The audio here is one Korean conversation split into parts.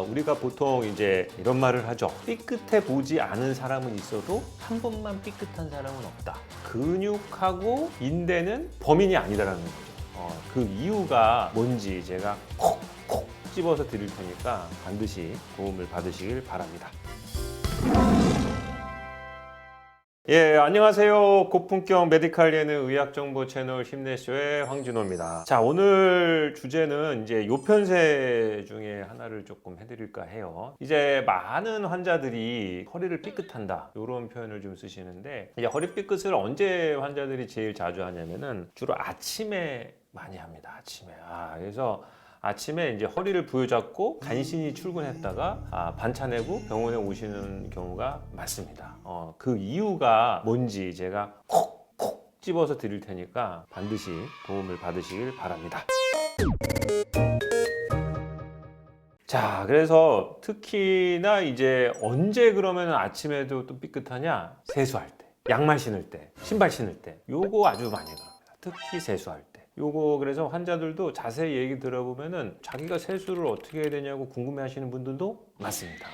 우리가 보통 이제 이런 말을 하죠. 삐끗해 보지 않은 사람은 있어도 한 번만 삐끗한 사람은 없다. 근육하고 인대는 범인이 아니다라는 거죠. 그 이유가 뭔지 제가 콕콕 집어서 드릴 테니까 반드시 도움을 받으시길 바랍니다. 예, 안녕하세요. 고품격 메디칼 예능 의학정보 채널 힘내쇼의 황진호입니다. 자, 오늘 주제는 이제 요편세 중에 하나를 조금 해드릴까 해요. 이제 많은 환자들이 허리를 삐끗한다, 이런 표현을 좀 쓰시는데, 이제 허리 삐끗을 언제 환자들이 제일 자주 하냐면은 주로 아침에 많이 합니다. 아침에. 그래서 아침에 이제 허리를 부여잡고 간신히 출근했다가 반차 내고 병원에 오시는 경우가 많습니다. 그 이유가 뭔지 제가 콕콕 집어서 드릴 테니까 반드시 도움을 받으시길 바랍니다. 자, 그래서 특히나 이제 언제 그러면 아침에도 또 삐끗하냐? 세수할 때, 양말 신을 때, 신발 신을 때, 요거 아주 많이 그럽니다. 특히 세수할 때. 요거 그래서 환자들도 자세히 얘기 들어보면은 자기가 세수를 어떻게 해야 되냐고 궁금해 하시는 분들도 많습니다.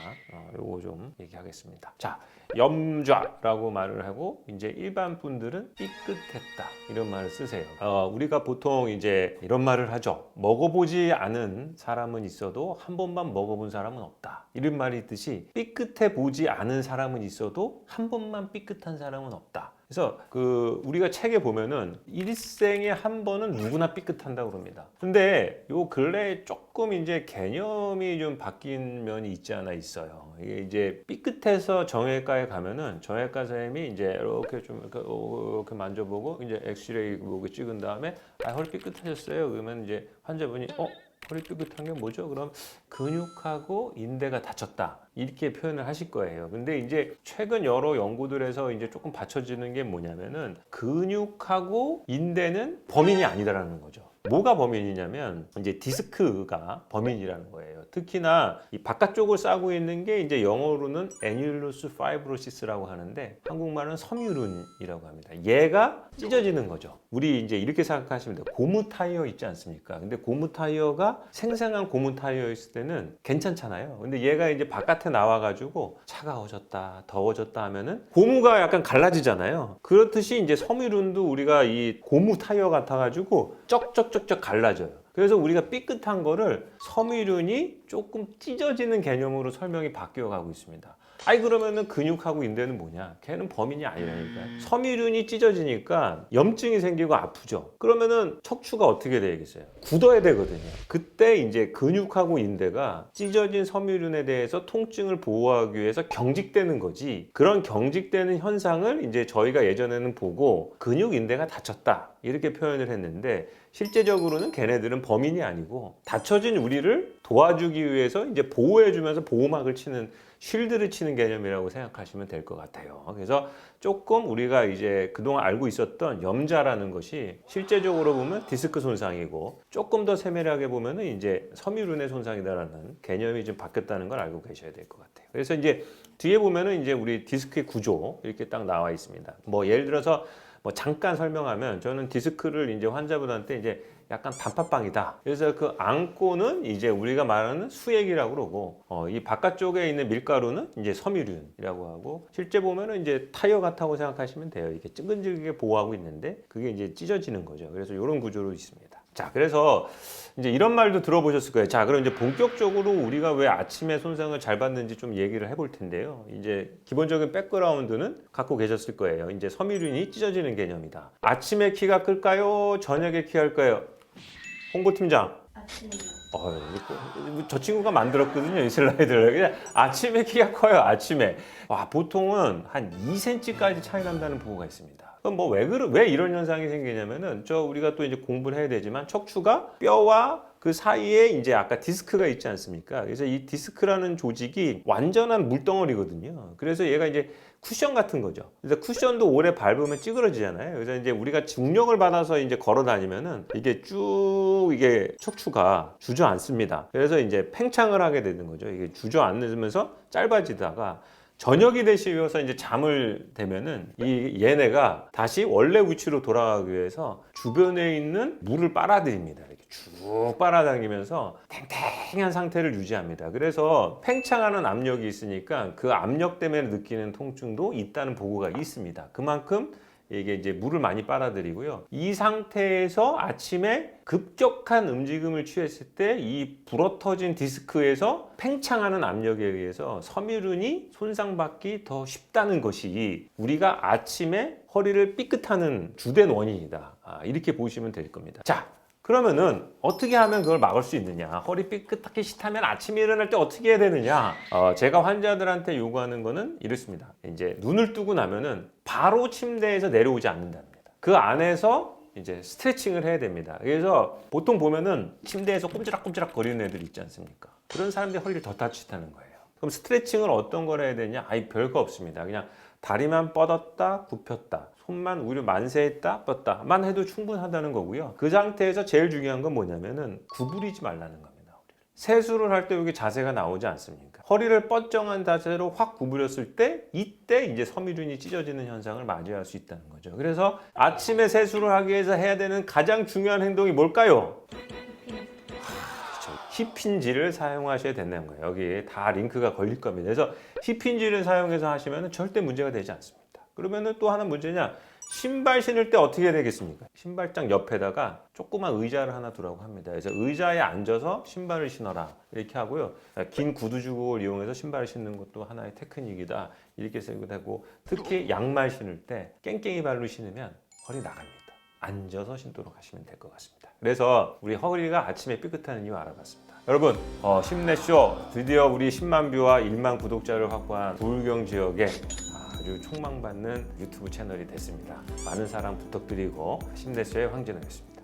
요거 좀 얘기하겠습니다. 자, 염좌라고 말을 하고 이제 일반 분들은 삐끗했다, 이런 말을 쓰세요. 우리가 보통 이제 이런 말을 하죠. 먹어보지 않은 사람은 있어도 한 번만 먹어본 사람은 없다, 이런 말이 있듯이 삐끗해 보지 않은 사람은 있어도 한 번만 삐끗한 사람은 없다. 그래서 우리가 책에 보면은 일생에 한 번은 누구나 삐끗한다고 그럽니다. 근데 요 근래에 조금 이제 개념이 좀 바뀐 면이 있지 않아 있어요. 이게 이제 삐끗해서 정형외과에 가면은 정형외과 선생님이 이제 이렇게 좀 이렇게 만져보고 이제 엑스레이 보고 찍은 다음에 허리 삐끗하셨어요. 그러면 이제 환자분이 허리 삐끗한 게 뭐죠? 그럼 근육하고 인대가 다쳤다, 이렇게 표현을 하실 거예요. 근데 이제 최근 여러 연구들에서 이제 조금 받쳐지는 게 뭐냐면은 근육하고 인대는 범인이 아니다라는 거죠. 뭐가 범인이냐면 이제 디스크가 범인이라는 거예요. 특히나 이 바깥쪽을 싸고 있는 게 이제 영어로는 애뉴러스 파이브로시스라고 하는데 한국말은 섬유륜이라고 합니다. 얘가 찢어지는 거죠. 우리 이제 이렇게 생각하시면 돼요. 고무 타이어 있지 않습니까? 근데 고무 타이어가 생생한 고무 타이어였을 때는 괜찮잖아요. 근데 얘가 이제 바깥에 나와가지고 차가워졌다, 더워졌다 하면은 고무가 약간 갈라지잖아요. 그렇듯이 이제 섬유륜도 우리가 이 고무 타이어 같아가지고 쩍쩍쩍쩍 갈라져요. 그래서 우리가 삐끗한 거를 섬유륜이 조금 찢어지는 개념으로 설명이 바뀌어 가고 있습니다. 그러면은 근육하고 인대는 뭐냐? 걔는 범인이 아니라니까요. 섬유륜이 찢어지니까 염증이 생기고 아프죠. 그러면은 척추가 어떻게 되겠어요? 굳어야 되거든요. 그때 이제 근육하고 인대가 찢어진 섬유륜에 대해서 통증을 보호하기 위해서 경직되는 거지. 그런 경직되는 현상을 이제 저희가 예전에는 보고 근육 인대가 다쳤다, 이렇게 표현을 했는데, 실제적으로는 걔네들은 범인이 아니고 다쳐진 우리를 도와주기 위해서 이제 보호해주면서 보호막을 치는, 쉴드를 치는 개념이라고 생각하시면 될 것 같아요. 그래서 조금 우리가 이제 그동안 알고 있었던 염좌라는 것이 실제적으로 보면 디스크 손상이고, 조금 더 세밀하게 보면은 이제 섬유륜의 손상이다라는 개념이 좀 바뀌었다는 걸 알고 계셔야 될 것 같아요. 그래서 이제 뒤에 보면은 이제 우리 디스크의 구조 이렇게 딱 나와 있습니다. 뭐 예를 들어서 잠깐 설명하면, 저는 디스크를 이제 환자분한테 이제 약간 단팥빵이다, 그래서 그 안고는 이제 우리가 말하는 수액이라고 그러고, 이 바깥쪽에 있는 밀가루는 이제 섬유륜이라고 하고, 실제 보면은 이제 타이어 같다고 생각하시면 돼요. 이렇게 끈질기게 보호하고 있는데 그게 이제 찢어지는 거죠. 그래서 이런 구조로 있습니다. 자, 그래서 이제 이런 말도 들어보셨을 거예요. 자, 그럼 이제 본격적으로 우리가 왜 아침에 손상을 잘 받는지 좀 얘기를 해볼 텐데요. 이제 기본적인 백그라운드는 갖고 계셨을 거예요. 이제 섬유륜이 찢어지는 개념이다. 아침에 키가 클까요? 저녁에 키 할까요? 홍보팀장. 아침이요. 저 친구가 만들었거든요, 이 슬라이드를. 그냥 아침에 키가 커요, 아침에. 보통은 한 2cm까지 차이 난다는 보고가 있습니다. 그럼 왜 이런 현상이 생기냐면은, 우리가 또 이제 공부를 해야 되지만, 척추가 뼈와 그 사이에 이제 아까 디스크가 있지 않습니까? 그래서 이 디스크라는 조직이 완전한 물덩어리거든요. 그래서 얘가 이제 쿠션 같은 거죠. 그래서 쿠션도 오래 밟으면 찌그러지잖아요. 그래서 이제 우리가 중력을 받아서 이제 걸어 다니면은 이게 척추가 주저앉습니다. 그래서 이제 팽창을 하게 되는 거죠. 이게 주저앉으면서 짧아지다가 저녁이 되시면서 이제 잠을 대면은 이 얘네가 다시 원래 위치로 돌아가기 위해서 주변에 있는 물을 빨아들입니다. 이렇게 쭉 빨아당기면서 탱탱한 상태를 유지합니다. 그래서 팽창하는 압력이 있으니까 그 압력 때문에 느끼는 통증도 있다는 보고가 있습니다. 그만큼 이게 이제 물을 많이 빨아들이고요. 이 상태에서 아침에 급격한 움직임을 취했을 때 이 불어터진 디스크에서 팽창하는 압력에 의해서 섬유륜이 손상받기 더 쉽다는 것이 우리가 아침에 허리를 삐끗하는 주된 원인이다. 이렇게 보시면 될 겁니다. 자, 그러면은 어떻게 하면 그걸 막을 수 있느냐? 허리 삐끗하기 싫다면 아침에 일어날 때 어떻게 해야 되느냐? 제가 환자들한테 요구하는 거는 이렇습니다. 이제 눈을 뜨고 나면은 바로 침대에서 내려오지 않는답니다. 그 안에서 이제 스트레칭을 해야 됩니다. 그래서 보통 보면은 침대에서 꼼지락꼼지락 거리는 애들 있지 않습니까? 그런 사람들이 허리를 더 다치다는 거예요. 그럼 스트레칭을 어떤 걸 해야 되냐? 아예 별거 없습니다. 그냥 다리만 뻗었다, 굽혔다. 손만 오히려 만세했다, 뻗다만 해도 충분하다는 거고요. 그 상태에서 제일 중요한 건 뭐냐면은 구부리지 말라는 겁니다. 세수를 할 때 여기 자세가 나오지 않습니까? 허리를 뻗정한 자세로 확 구부렸을 때 이때 이제 섬유륜이 찢어지는 현상을 맞이할 수 있다는 거죠. 그래서 아침에 세수를 하기 위해서 해야 되는 가장 중요한 행동이 뭘까요? 힙힌지를 사용하셔야 된다는 거예요. 여기에 다 링크가 걸릴 겁니다. 그래서 힙힌지를 사용해서 하시면 절대 문제가 되지 않습니다. 그러면 또 하나 문제냐? 신발 신을 때 어떻게 해야 되겠습니까? 신발장 옆에다가 조그만 의자를 하나 두라고 합니다. 그래서 의자에 앉아서 신발을 신어라 이렇게 하고요. 긴 구두주걱을 이용해서 신발을 신는 것도 하나의 테크닉이다 이렇게 쓰기도 하고, 특히 양말 신을 때 깽깽이 발로 신으면 허리 나갑니다. 앉아서 신도록 하시면 될 것 같습니다. 그래서 우리 허리가 아침에 삐끗하는 이유 알아봤습니다. 여러분, 힘내쇼! 드디어 우리 10만 뷰와 1만 구독자를 확보한 부울경 지역에 아주 촉망받는 유튜브 채널이 됐습니다. 많은 사랑 부탁드리고 힘내쇼의 황진호였습니다.